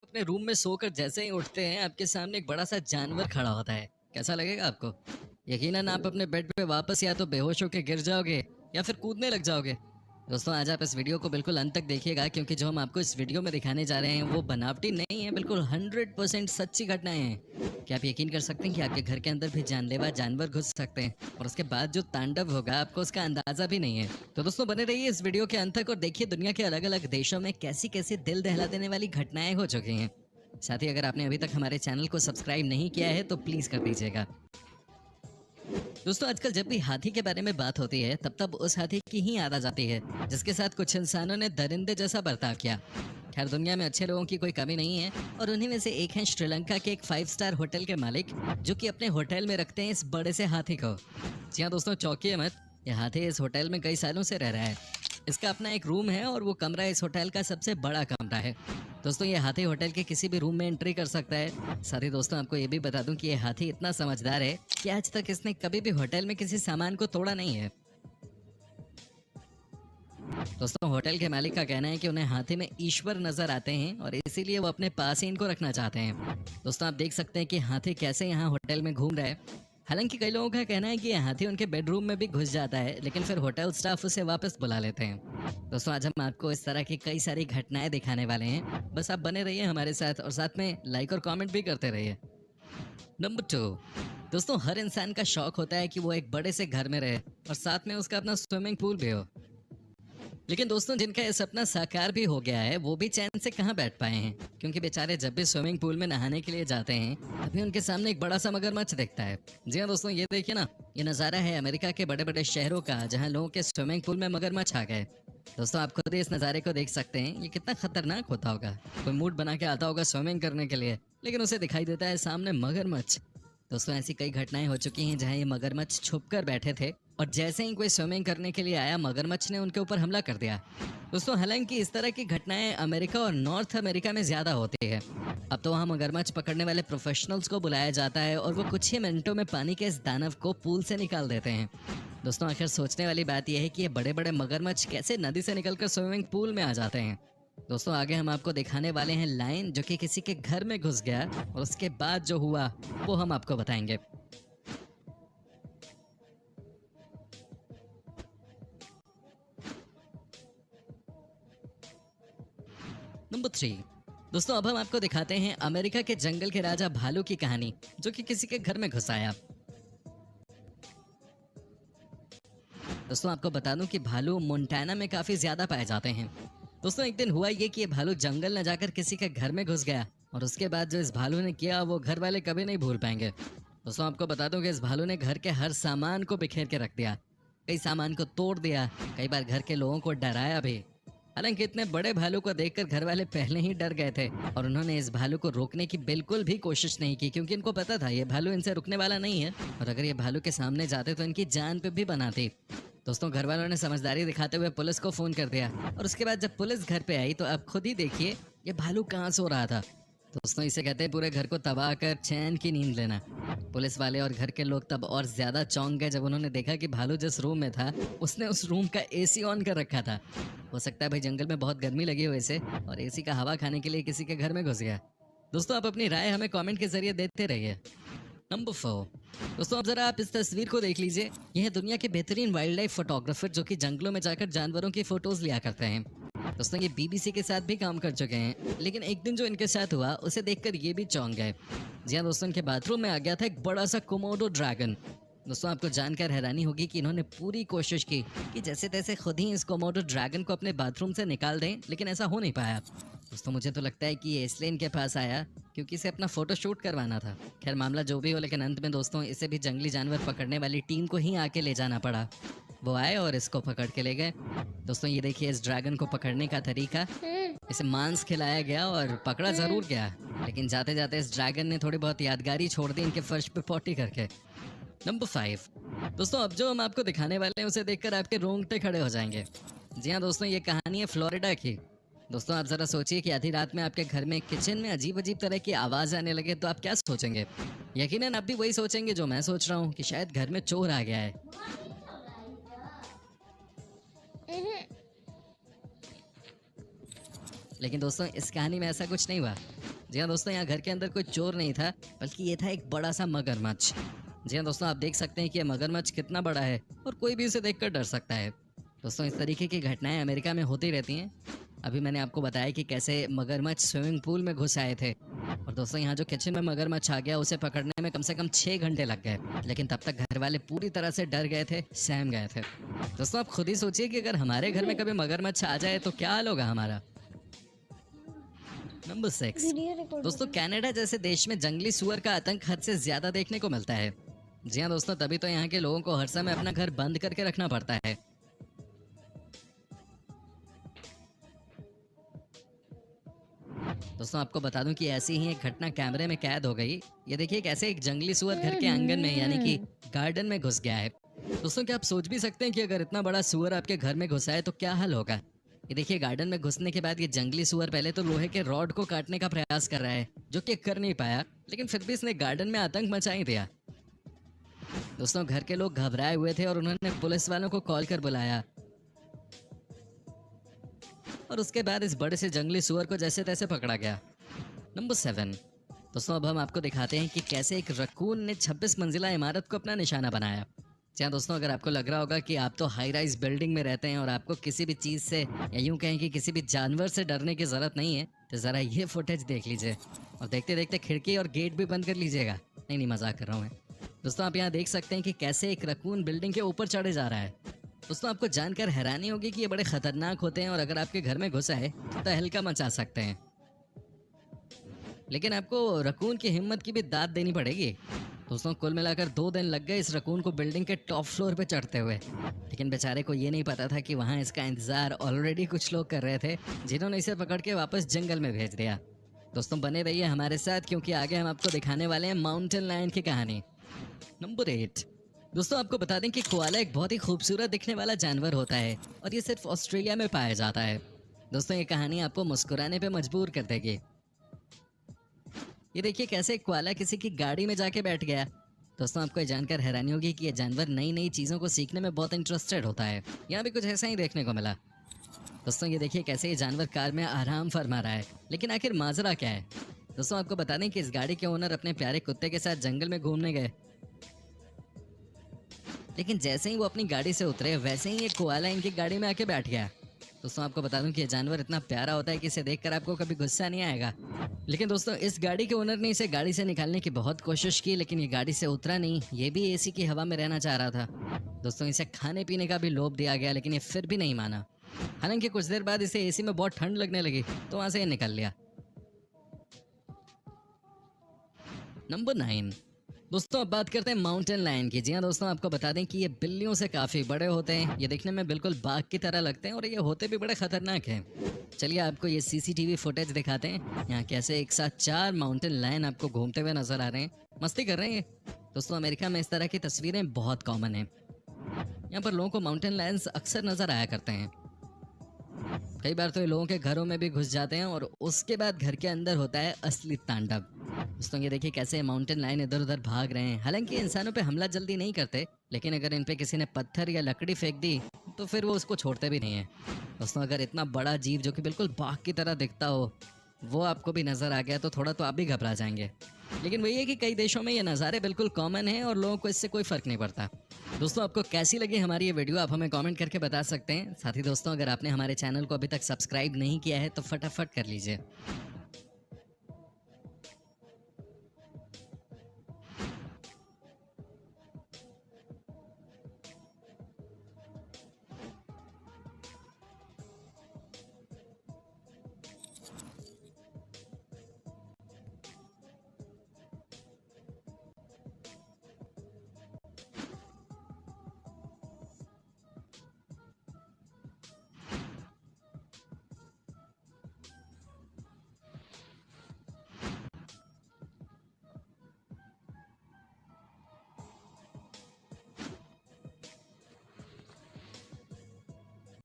अपने रूम में सोकर जैसे ही उठते हैं आपके सामने एक बड़ा सा जानवर खड़ा होता है, कैसा लगेगा आपको? यकीनन आप अपने बेड पे वापस या तो बेहोश होकर गिर जाओगे या फिर कूदने लग जाओगे। दोस्तों आज आप इस वीडियो को बिल्कुल अंत तक देखिएगा क्योंकि जो हम आपको इस वीडियो में दिखाने जा रहे हैं वो बनावटी नहीं है, बिल्कुल 100% सच्ची घटनाएं हैं। क्या आप यकीन कर सकते हैं कि आपके घर के अंदर भी जानलेवा जानवर घुस सकते हैं और उसके बाद जो तांडव होगा आपको उसका अंदाजा भी नहीं है। तो दोस्तों बने रहिए इस वीडियो के अंत तक और देखिए दुनिया के अलग अलग देशों में कैसी कैसी दिल दहला देने वाली घटनाएं हो चुकी हैं। साथ ही अगर आपने अभी तक हमारे चैनल को सब्सक्राइब नहीं किया है तो प्लीज कर दीजिएगा। दोस्तों आजकल जब भी हाथी के बारे में बात होती है तब तब उस हाथी की ही याद आ जाती है जिसके साथ कुछ इंसानों ने दरिंदे जैसा बर्ताव किया। खैर दुनिया में अच्छे लोगों की कोई कमी नहीं है और उन्हीं में से एक हैं श्रीलंका के एक 5 स्टार होटल के मालिक जो कि अपने होटल में रखते हैं इस बड़े से हाथी को। जी हाँ दोस्तों, चौंकिए मत, यह हाथी इस होटल में कई सालों से रह रहा है। इसका अपना एक रूम है और वो कमरा इस होटल का सबसे बड़ा कमरा है। दोस्तों ये हाथी होटल के किसी भी रूम में एंट्री कर सकता है। साथ ही दोस्तों आपको ये भी बता दूं कि ये हाथी इतना समझदार है कि आज तक इसने कभी भी होटल में किसी सामान को तोड़ा नहीं है। दोस्तों होटल के मालिक का कहना है कि उन्हें हाथी में ईश्वर नजर आते हैं और इसीलिए वो अपने पास ही इनको रखना चाहते हैं। दोस्तों आप देख सकते हैं कि हाथी कैसे यहाँ होटल में घूम रहा है। हालांकि कई लोगों का कहना है कि यह हाथी उनके बेडरूम में भी घुस जाता है लेकिन फिर होटल स्टाफ उसे वापस बुला लेते हैं। दोस्तों आज हम आपको इस तरह की कई सारी घटनाएं दिखाने वाले हैं, बस आप बने रहिए हमारे साथ और साथ में लाइक और कमेंट भी करते रहिए। नंबर 2, दोस्तों हर इंसान का शौक होता है कि वो एक बड़े से घर में रहे और साथ में उसका अपना स्विमिंग पूल भी हो। लेकिन दोस्तों जिनका ये सपना साकार भी हो गया है वो भी चैन से कहाँ बैठ पाए हैं, क्योंकि बेचारे जब भी स्विमिंग पूल में नहाने के लिए जाते हैं तभी उनके सामने एक बड़ा सा मगरमच्छ दिखता है। जी हाँ दोस्तों, ये देखिए ना, ये नज़ारा है अमेरिका के बड़े बड़े शहरों का जहाँ लोगों के स्विमिंग पूल में मगरमच्छ आ गए। दोस्तों आप खुद ही इस नज़ारे को देख सकते हैं, ये कितना खतरनाक होता होगा। कोई मूड बना के आता होगा स्विमिंग करने के लिए लेकिन उसे दिखाई देता है सामने मगरमच्छ। दोस्तों ऐसी कई घटनाएं हो चुकी हैं जहां ये मगरमच्छ छुप कर बैठे थे और जैसे ही कोई स्विमिंग करने के लिए आया मगरमच्छ ने उनके ऊपर हमला कर दिया। दोस्तों हालांकि इस तरह की घटनाएं अमेरिका और नॉर्थ अमेरिका में ज्यादा होती है। अब तो वहाँ मगरमच्छ पकड़ने वाले प्रोफेशनल्स को बुलाया जाता है और वो कुछ ही मिनटों में पानी के इस दानव को पूल से निकाल देते हैं। दोस्तों आखिर सोचने वाली बात यह है कि ये बड़े बड़े मगरमच्छ कैसे नदी से निकलकर स्विमिंग पूल में आ जाते हैं। दोस्तों आगे हम आपको दिखाने वाले हैं लायन जो कि किसी के घर में घुस गया और उसके बाद जो हुआ वो हम आपको बताएंगे। नंबर 3, दोस्तों अब हम आपको दिखाते हैं अमेरिका के जंगल के राजा भालू की कहानी जो कि किसी के घर में घुस आया। दोस्तों आपको बता दूं कि भालू मोंटाना में काफी ज्यादा पाए जाते हैं। दोस्तों एक दिन हुआ ये कि ये भालू जंगल न जाकर किसी के घर में घुस गया और उसके बाद जो इस भालू ने किया वो घर वाले कभी नहीं भूल पाएंगे। दोस्तों आपको बता दूं कि इस भालू ने घर के हर सामान को बिखेर के रख दिया, कई सामान को तोड़ दिया, कई बार घर के लोगों को डराया भी। हालांकि इतने बड़े भालू को देखकर घर वाले पहले ही डर गए थे और उन्होंने इस भालू को रोकने की बिल्कुल भी कोशिश नहीं की क्योंकि इनको पता था ये भालू इनसे रुकने वाला नहीं है और अगर ये भालू के सामने जाते तो इनकी जान पे भी बनाती। दोस्तों घर वालों ने समझदारी दिखाते हुए पुलिस को फोन कर दिया और उसके बाद जब पुलिस घर पे आई तो आप खुद ही देखिए ये भालू कहाँ सो रहा था। दोस्तों इसे कहते हैं पूरे घर को तबाह कर चैन की नींद लेना। पुलिस वाले और घर के लोग तब और ज्यादा चौंक गए जब उन्होंने देखा कि भालू जिस रूम में था उसने उस रूम का एसी ऑन कर रखा था। हो सकता है भाई जंगल में बहुत गर्मी लगी हो इसे और एसी का हवा खाने के लिए किसी के घर में घुस गया। दोस्तों आप अपनी राय हमें कमेंट के जरिए देते रहिए। नंबर 4, दोस्तों अब जरा आप इस तस्वीर को देख लीजिए। यह है दुनिया के बेहतरीन वाइल्ड लाइफ फोटोग्राफर जो कि जंगलों में जाकर जानवरों की फोटोज लिया करते हैं। दोस्तों ये बीबीसी के साथ भी काम कर चुके हैं लेकिन एक दिन जो इनके साथ हुआ उसे देखकर ये भी चौंक गए। जी हाँ दोस्तों, इनके बाथरूम में आ गया था एक बड़ा सा कोमोडो ड्रैगन। दोस्तों आपको जानकर हैरानी होगी कि इन्होंने पूरी कोशिश की कि जैसे तैसे खुद ही इस कोमोडो ड्रैगन को अपने बाथरूम से निकाल दें लेकिन ऐसा हो नहीं पाया। दोस्तों मुझे तो लगता है कि ये इसलिए इनके पास आया क्योंकि इसे अपना फोटो शूट करवाना था। खैर मामला जो भी हो लेकिन अंत में दोस्तों इसे भी जंगली जानवर पकड़ने वाली टीम को ही आके ले जाना पड़ा। वो आए और इसको पकड़ के ले गए। दोस्तों ये देखिए इस ड्रैगन को पकड़ने का तरीका, इसे मांस खिलाया गया और पकड़ा जरूर गया लेकिन जाते जाते इस ड्रैगन ने थोड़ी बहुत यादगारी छोड़ दी इनके फर्श पे पोटी करके। नंबर 5, दोस्तों अब जो हम आपको दिखाने वाले हैं उसे देखकर आपके रोंगटे खड़े हो जाएंगे। जी हाँ दोस्तों, ये कहानी है फ्लोरिडा की। दोस्तों आप जरा सोचिए कि आधी रात में आपके घर में किचन में अजीब अजीब तरह की आवाज आने लगे तो आप क्या सोचेंगे? यकीनन आप भी वही सोचेंगे जो मैं सोच रहा हूँ कि शायद घर में चोर आ गया है। लेकिन दोस्तों इस कहानी में ऐसा कुछ नहीं हुआ। जी हाँ दोस्तों, यहाँ घर के अंदर कोई चोर नहीं था, बल्कि ये था एक बड़ा सा मगरमच्छ। जी हाँ दोस्तों, आप देख सकते हैं कि ये मगरमच्छ कितना बड़ा है और कोई भी इसे देखकर डर सकता है। दोस्तों, इस तरीके की घटनाएं अमेरिका में होती रहती हैं। अभी मैंने आपको बताया कि कैसे मगरमच्छ स्विमिंग पूल में घुस आए थे, और दोस्तों यहाँ जो किचन में मगरमच्छ आ गया उसे पकड़ने में कम से कम 6 घंटे लग गए, लेकिन तब तक घर वाले पूरी तरह से डर गए थे, सहम गए थे। दोस्तों, आप खुद ही सोचिए कि अगर हमारे घर में कभी मगरमच्छ आ जाए तो क्या हाल होगा हमारा। नंबर 6। दोस्तों, कनाडा जैसे देश में जंगली सुअर का आतंक हद से ज्यादा देखने को मिलता है। जी हाँ दोस्तों, तभी तो यहाँ के लोगों को हर समय अपना घर बंद करके रखना पड़ता है। दोस्तों, आपको बता दूं कि ऐसी ही एक घटना कैमरे में कैद हो गई। ये देखिए कैसे एक जंगली सुअर घर के आंगन में यानी कि गार्डन में घुस गया है। दोस्तों, क्या आप सोच भी सकते हैं कि अगर इतना बड़ा सुअर आपके घर में घुसा है तो क्या हाल होगा। ये देखिए, गार्डन में घुसने के बाद ये जंगली सुअर पहले तो लोहे के रॉड को काटने का प्रयास कर रहा है, जो कि कर नहीं पाया, लेकिन फिर भी इसने गार्डन में आतंक मचा ही दिया। दोस्तों, घर के लोग घबराए हुए थे और उन्होंने पुलिस वालों को कॉल कर बुलाया, और उसके बाद इस बड़े से जंगली सुअर को जैसे तैसे पकड़ा गया। नंबर 7। दोस्तों, अब हम आपको दिखाते हैं कि कैसे एक रकून ने 26 मंजिला इमारत को अपना निशाना बनाया। जी हाँ दोस्तों, अगर आपको लग रहा होगा कि आप तो हाई राइज बिल्डिंग में रहते हैं और आपको किसी भी चीज़ से या यूं कहें कि किसी भी जानवर से डरने की ज़रूरत नहीं है, तो ज़रा ये फुटेज देख लीजिए और देखते देखते खिड़की और गेट भी बंद कर लीजिएगा। नहीं, मजाक कर रहा हूँ मैं। दोस्तों, आप यहाँ देख सकते हैं कि कैसे एक रकून बिल्डिंग के ऊपर चढ़े जा रहा है। दोस्तों, आपको जानकर हैरानी होगी कि ये बड़े खतरनाक होते हैं और अगर आपके घर में घुसा है तो तहलका मचा सकते हैं, लेकिन आपको रकून की हिम्मत की भी दाद देनी पड़ेगी। दोस्तों, कुल मिलाकर 2 दिन लग गए इस रकून को बिल्डिंग के टॉप फ्लोर पे चढ़ते हुए, लेकिन बेचारे को ये नहीं पता था कि वहाँ इसका इंतजार ऑलरेडी कुछ लोग कर रहे थे, जिन्होंने इसे पकड़ के वापस जंगल में भेज दिया। दोस्तों, बने रहिए हमारे साथ, क्योंकि आगे हम आपको दिखाने वाले हैं माउंटेन लायन की कहानी। नंबर 8। दोस्तों, आपको बता दें कि कोआला एक बहुत ही खूबसूरत दिखने वाला जानवर होता है और ये सिर्फ ऑस्ट्रेलिया में पाया जाता है। दोस्तों, ये कहानी आपको मुस्कुराने पे मजबूर कर देगी। ये देखिए कैसे कोआला किसी की गाड़ी में जाके बैठ गया। दोस्तों, आपको ये जानकर हैरानी होगी कि ये जानवर नई नई चीज़ों को सीखने में बहुत इंटरेस्टेड होता है। यहाँ भी कुछ ऐसा ही देखने को मिला। दोस्तों, ये देखिए कैसे ये जानवर कार में आराम फरमा रहा है, लेकिन आखिर माजरा क्या है। दोस्तों, आपको बता दें कि इस गाड़ी के ओनर अपने प्यारे कुत्ते के साथ जंगल में घूमने गए, लेकिन जैसे ही वो अपनी गाड़ी से उतरे वैसे ही ये कोआला इनकी गाड़ी में आके बैठ गया। दोस्तों, आपको बता दूं कि ये जानवर इतना प्यारा होता है कि इसे देखकर आपको कभी गुस्सा नहीं आएगा। लेकिन दोस्तों, इस गाड़ी के ओनर ने इसे गाड़ी से निकालने की बहुत कोशिश की, लेकिन ये गाड़ी से उतरा नहीं। ये भी एसी की हवा में रहना चाह रहा था। दोस्तों, इसे खाने पीने का भी लोभ दिया गया, लेकिन ये फिर भी नहीं माना। हालांकि कुछ देर बाद इसे एसी में बहुत ठंड लगने लगी, तो वहां से ये निकल लिया। नंबर 9। दोस्तों, अब बात करते हैं माउंटेन लायन की। जी हाँ दोस्तों, आपको बता दें कि ये बिल्लियों से काफ़ी बड़े होते हैं। ये देखने में बिल्कुल बाघ की तरह लगते हैं और ये होते भी बड़े खतरनाक हैं। चलिए आपको ये सीसीटीवी फुटेज दिखाते हैं। यहाँ कैसे एक साथ 4 माउंटेन लायन आपको घूमते हुए नजर आ रहे हैं, मस्ती कर रहे हैं। दोस्तों, अमेरिका में इस तरह की तस्वीरें बहुत कॉमन हैं। यहाँ पर लोगों को माउंटेन लायंस अक्सर नजर आया करते हैं। कई बार तो ये लोगों के घरों में भी घुस जाते हैं और उसके बाद घर के अंदर होता है असली तांडव। दोस्तों, ये देखिए कैसे माउंटेन लायन इधर उधर भाग रहे हैं। हालांकि इंसानों पे हमला जल्दी नहीं करते, लेकिन अगर इन पे किसी ने पत्थर या लकड़ी फेंक दी तो फिर वो उसको छोड़ते भी नहीं है। दोस्तों, अगर इतना बड़ा जीव जो कि बिल्कुल बाघ की तरह दिखता हो वो आपको भी नजर आ गया तो थोड़ा तो आप भी घबरा जाएंगे। लेकिन वही है कि कई देशों में ये नज़ारे बिल्कुल कॉमन हैं और लोगों को इससे कोई फर्क नहीं पड़ता। दोस्तों, आपको कैसी लगी हमारी ये वीडियो आप हमें कमेंट करके बता सकते हैं। साथ ही दोस्तों, अगर आपने हमारे चैनल को अभी तक सब्सक्राइब नहीं किया है तो फटाफट कर लीजिए।